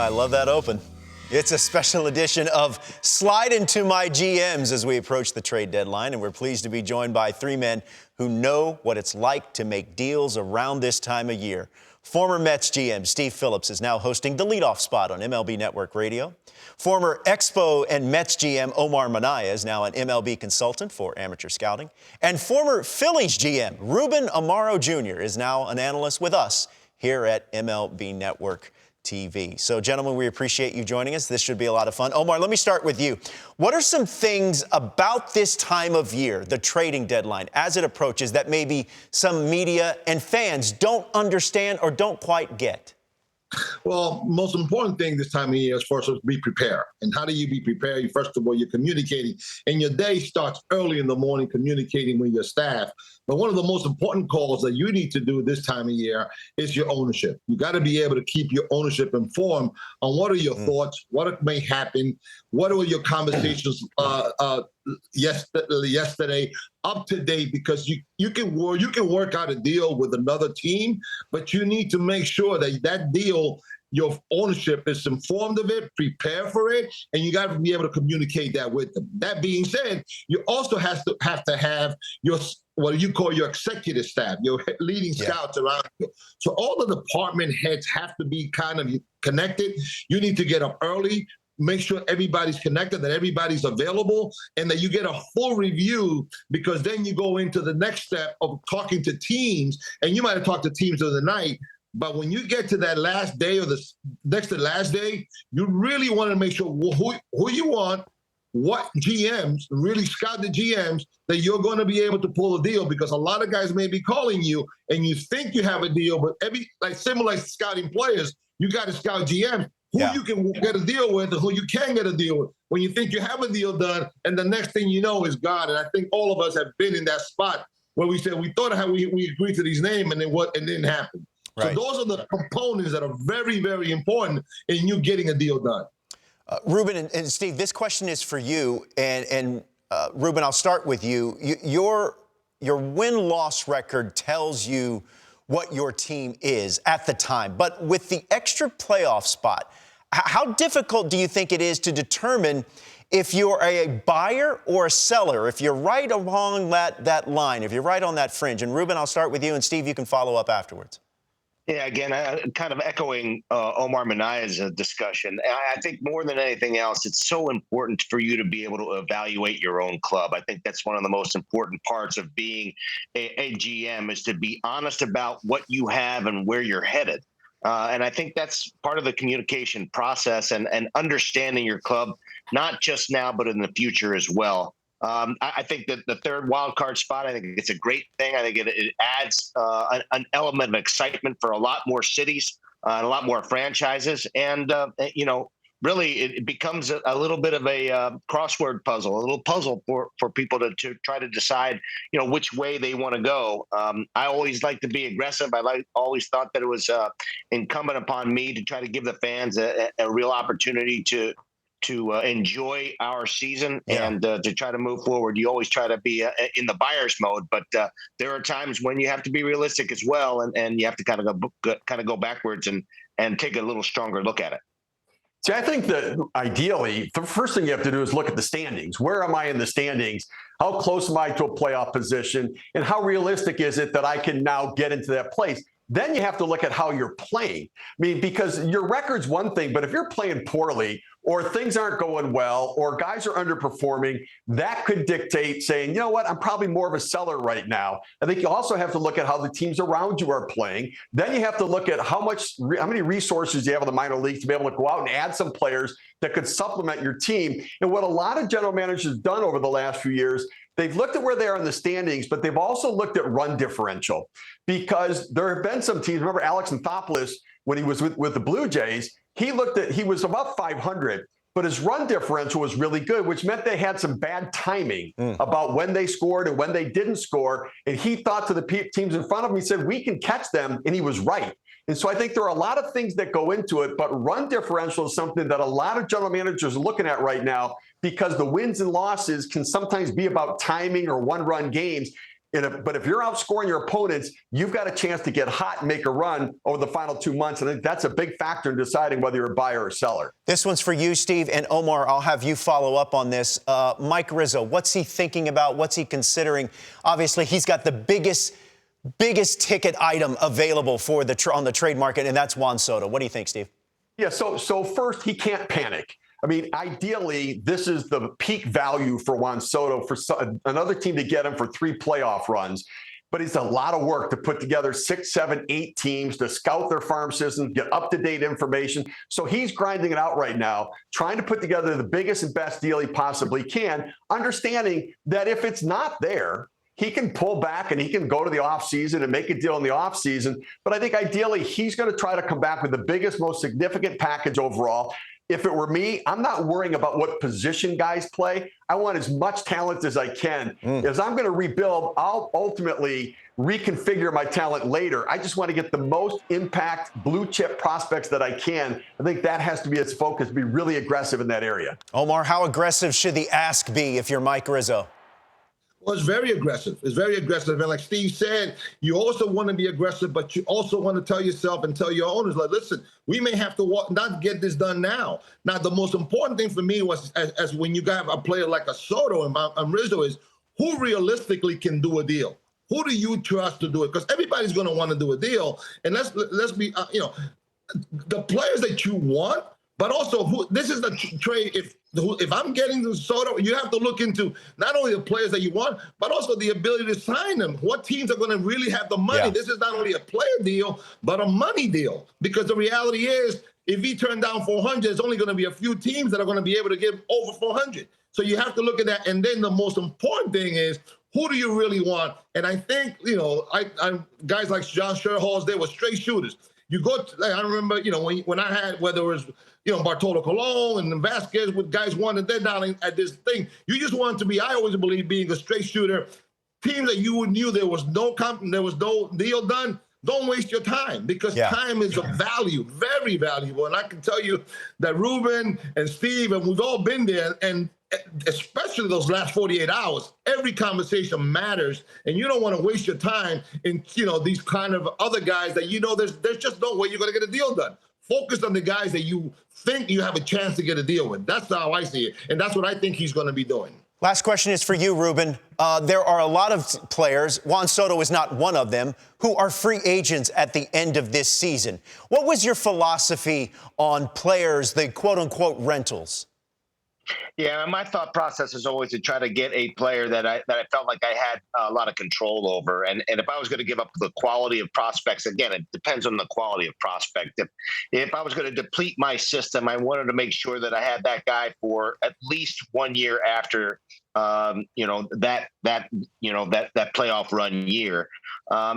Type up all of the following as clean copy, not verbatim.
I love that open. It's a special edition of Slide Into My GMs as we approach the trade deadline, and we're pleased to be joined by three men who know what it's like to make deals around this time of year. Former Mets GM Steve Phillips is now hosting the leadoff spot on MLB Network Radio. Former Expo and Mets GM Omar Minaya is now an MLB consultant for amateur scouting. And former Phillies GM Rubén Amaro Jr. is now an analyst with us here at MLB Network TV. So, gentlemen, we appreciate you joining us. This should be a lot of fun. Omar, let me start with you. What are some things about this time of year, the trading deadline, as it approaches, that maybe some media and fans don't understand or don't quite get? Well, most important thing this time of year is for us to be prepared. And how do you be prepared? First of all, you're communicating. And your day starts early in the morning communicating with your staff. But one of the most important calls that you need to do this time of year is your ownership. You got to be able to keep your ownership informed on what are your thoughts, what may happen, what were your conversations yesterday, up to date, because you can work out a deal with another team, but you need to make sure that that deal, your ownership is informed of it, prepare for it, and you got to be able to communicate that with them. That being said, you also have to have your what you call your executive staff, your leading scouts around you. So all the department heads have to be kind of connected. You need to get up early, make sure everybody's connected, that everybody's available, and that you get a full review, because then you go into the next step of talking to teams, and you might have talked to teams of the night, but when you get to that last day or the next to last day, you really want to make sure who you want, what GMs, really scout the GMs, that you're going to be able to pull a deal, because a lot of guys may be calling you and you think you have a deal, but similar like scouting players, you got to scout GMs. Who you can get a deal with and who you can get a deal with. When you think you have a deal done, and the next thing you know is gone. And I think all of us have been in that spot where we said we thought we agreed to these names, and then it didn't happen. Right. So those are the components that are very, very important in you getting a deal done. Rubén and Steve, this question is for you. And Rubén, I'll start with you. Your win-loss record tells you what your team is at the time. But with the extra playoff spot, how difficult do you think it is to determine if you're a buyer or a seller, if you're right along that line, if you're right on that fringe? And Rubén, I'll start with you, and Steve, you can follow up afterwards. Yeah, again, kind of echoing Omar Minaya's discussion. I think more than anything else, it's so important for you to be able to evaluate your own club. I think that's one of the most important parts of being a GM, is to be honest about what you have and where you're headed. And I think that's part of the communication process and understanding your club, not just now, but in the future as well. I think that the third wild card spot, I think it's a great thing. I think it adds an element of excitement for a lot more cities and a lot more franchises. And, really it becomes a little bit of a crossword puzzle, a little puzzle for people to try to decide, which way they want to go. I always like to be aggressive. Always thought that it was incumbent upon me to try to give the fans a real opportunity to enjoy our season and to try to move forward. You always try to be in the buyer's mode, but there are times when you have to be realistic as well, and you have to kind of go backwards and take a little stronger look at it. See, I think that ideally, the first thing you have to do is look at the standings. Where am I in the standings? How close am I to a playoff position? And how realistic is it that I can now get into that place? Then you have to look at how you're playing. I mean, because your record's one thing, but if you're playing poorly or things aren't going well or guys are underperforming, that could dictate saying, you know what, I'm probably more of a seller right now. I think you also have to look at how the teams around you are playing. Then you have to look at how many resources you have in the minor leagues to be able to go out and add some players that could supplement your team. And what a lot of general managers have done over the last few years, they've looked at where they are in the standings, but they've also looked at run differential, because there have been some teams. Remember Alex Anthopoulos, when he was with the Blue Jays, he was above 500, but his run differential was really good, which meant they had some bad timing about when they scored and when they didn't score. And he thought to the teams in front of him, he said, we can catch them. And he was right. And so I think there are a lot of things that go into it, but run differential is something that a lot of general managers are looking at right now, because the wins and losses can sometimes be about timing or one-run games. But if you're outscoring your opponents, you've got a chance to get hot and make a run over the final 2 months. And I think that's a big factor in deciding whether you're a buyer or seller. This one's for you, Steve. And Omar, I'll have you follow up on this. Mike Rizzo, what's he thinking about? What's he considering? Obviously, he's got the biggest ticket item available for on the trade market, and that's Juan Soto. What do you think, Steve? Yeah, so first, he can't panic. I mean, ideally, this is the peak value for Juan Soto for another team to get him for 3 playoff runs. But it's a lot of work to put together 6, 7, 8 teams to scout their farm systems, get up-to-date information. So he's grinding it out right now, trying to put together the biggest and best deal he possibly can, understanding that if it's not there, he can pull back and he can go to the offseason and make a deal in the offseason. But I think ideally he's going to try to come back with the biggest, most significant package overall. If it were me, I'm not worrying about what position guys play. I want as much talent as I can. As I'm going to rebuild, I'll ultimately reconfigure my talent later. I just want to get the most impact blue chip prospects that I can. I think that has to be its focus, be really aggressive in that area. Omar, how aggressive should the ask be if you're Mike Rizzo? Well, it's very aggressive. It's very aggressive. And like Steve said, you also want to be aggressive, but you also want to tell yourself and tell your owners, like, listen, we may have to not get this done now. Now, the most important thing for me was, as when you got a player like a Soto and Rizzo, is who realistically can do a deal? Who do you trust to do it? Because everybody's going to want to do a deal. And let's be, the players that you want, but also this is the trade. If I'm getting the Soto, you have to look into not only the players that you want, but also the ability to sign them. What teams are going to really have the money? Yeah. This is not only a player deal, but a money deal. Because the reality is, if he turned down 400, there's only going to be a few teams that are going to be able to give over 400. So you have to look at that. And then the most important thing is, who do you really want? And I think, guys like John Scherholz, they were straight shooters. You go to, I remember, when I had, whether it was, Bartolo Colon and Vasquez with guys wanted, they're down at this thing. You just want to be, I always believe, being a straight shooter. Teams that you knew there was no deal done, don't waste your time, because time is a value, very valuable. And I can tell you that Rubén and Steve, and we've all been there, and especially those last 48 hours, every conversation matters, and you don't want to waste your time in, these kind of other guys that there's just no way you're going to get a deal done. Focus on the guys that you think you have a chance to get a deal with. That's how I see it, and that's what I think he's going to be doing. Last question is for you, Rubén. There are a lot of players, Juan Soto is not one of them, who are free agents at the end of this season. What was your philosophy on players, the quote-unquote rentals? Yeah, my thought process is always to try to get a player that I felt like I had a lot of control over. And if I was going to give up the quality of prospects, again, it depends on the quality of prospect. If I was going to deplete my system, I wanted to make sure that I had that guy for at least 1 year after that playoff run year.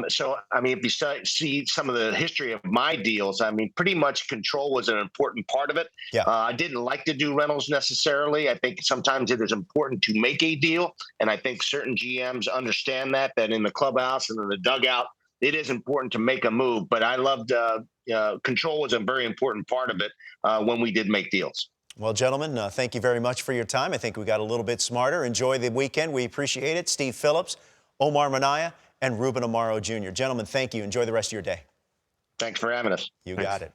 So, I mean, if you see some of the history of my deals, I mean, pretty much control was an important part of it. Yeah. I didn't like to do rentals necessarily. I think sometimes it is important to make a deal. And I think certain GMs understand that in the clubhouse and in the dugout, it is important to make a move. But I loved control was a very important part of it when we did make deals. Well, gentlemen, thank you very much for your time. I think we got a little bit smarter. Enjoy the weekend. We appreciate it. Steve Phillips, Omar Minaya, and Rubén Amaro Jr. Gentlemen, thank you. Enjoy the rest of your day. Thanks for having us. You got it.